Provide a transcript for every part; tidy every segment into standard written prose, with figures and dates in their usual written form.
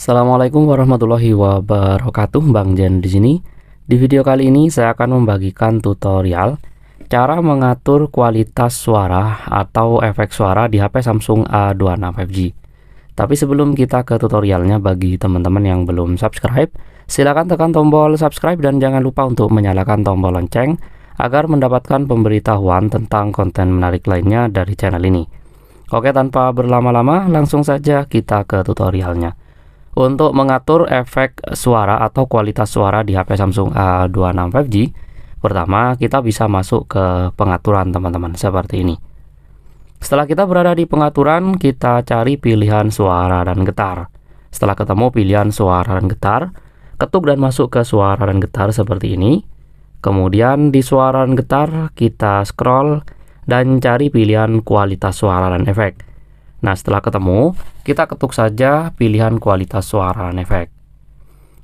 Assalamualaikum warahmatullahi wabarakatuh. Bang Jen di sini. Di video kali ini saya akan membagikan tutorial cara mengatur kualitas suara atau efek suara di HP Samsung A26 5G. Tapi sebelum kita ke tutorialnya, bagi teman-teman yang belum subscribe, silakan tekan tombol subscribe dan jangan lupa untuk menyalakan tombol lonceng agar mendapatkan pemberitahuan tentang konten menarik lainnya dari channel ini. Oke, tanpa berlama-lama langsung saja kita ke tutorialnya. Untuk mengatur efek suara atau kualitas suara di HP Samsung A26 5G, pertama kita bisa masuk ke pengaturan teman-teman, seperti ini. Setelah kita berada di pengaturan, kita cari pilihan suara dan getar. Setelah ketemu pilihan suara dan getar, ketuk dan masuk ke suara dan getar seperti ini. Kemudian di suara dan getar kita scroll dan cari pilihan kualitas suara dan efek. Nah, setelah ketemu, kita ketuk saja pilihan kualitas suara dan efek.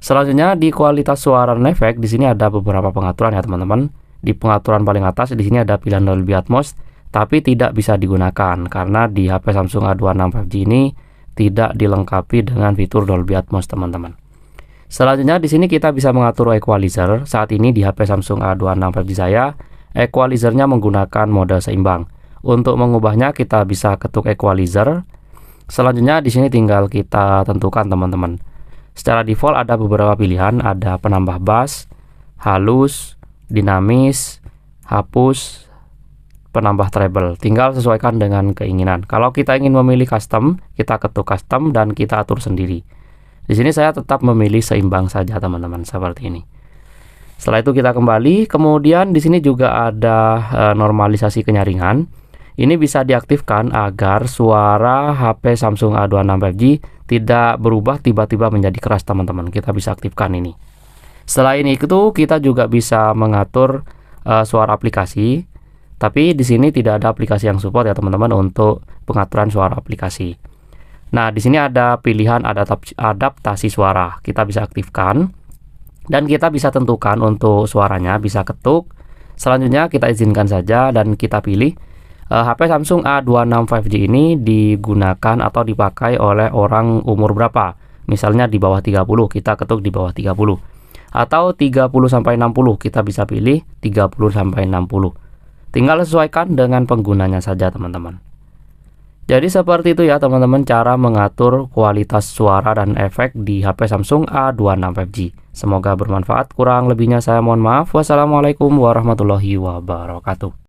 Selanjutnya di kualitas suara dan efek, di sini ada beberapa pengaturan ya teman-teman. Di pengaturan paling atas di sini ada pilihan Dolby Atmos, tapi tidak bisa digunakan karena di HP Samsung A26 5G ini tidak dilengkapi dengan fitur Dolby Atmos teman-teman. Selanjutnya di sini kita bisa mengatur equalizer. Saat ini di HP Samsung A26 5G saya, equalizernya menggunakan mode seimbang. Untuk mengubahnya kita bisa ketuk equalizer. Selanjutnya di sini tinggal kita tentukan teman-teman. Secara default ada beberapa pilihan, ada penambah bass, halus, dinamis, hapus, penambah treble. Tinggal sesuaikan dengan keinginan. Kalau kita ingin memilih custom, kita ketuk custom dan kita atur sendiri. Di sini saya tetap memilih seimbang saja teman-teman, seperti ini. Setelah itu kita kembali. Kemudian di sini juga ada normalisasi kenyaringan. Ini bisa diaktifkan agar suara HP Samsung A26 5G tidak berubah tiba-tiba menjadi keras teman-teman. Kita bisa aktifkan ini. Selain itu kita juga bisa mengatur suara aplikasi. Tapi di sini tidak ada aplikasi yang support ya teman-teman untuk pengaturan suara aplikasi. Nah, di sini ada pilihan adaptasi suara. Kita bisa aktifkan dan kita bisa tentukan untuk suaranya, bisa ketuk. Selanjutnya kita izinkan saja dan kita pilih HP Samsung A26 5G ini digunakan atau dipakai oleh orang umur berapa. Misalnya di bawah 30, kita ketuk di bawah 30. Atau 30 sampai 60, kita bisa pilih 30 sampai 60. Tinggal sesuaikan dengan penggunanya saja teman-teman. Jadi seperti itu ya teman-teman cara mengatur kualitas suara dan efek di HP Samsung A26 5G. Semoga bermanfaat. Kurang lebihnya saya mohon maaf. Wassalamualaikum warahmatullahi wabarakatuh.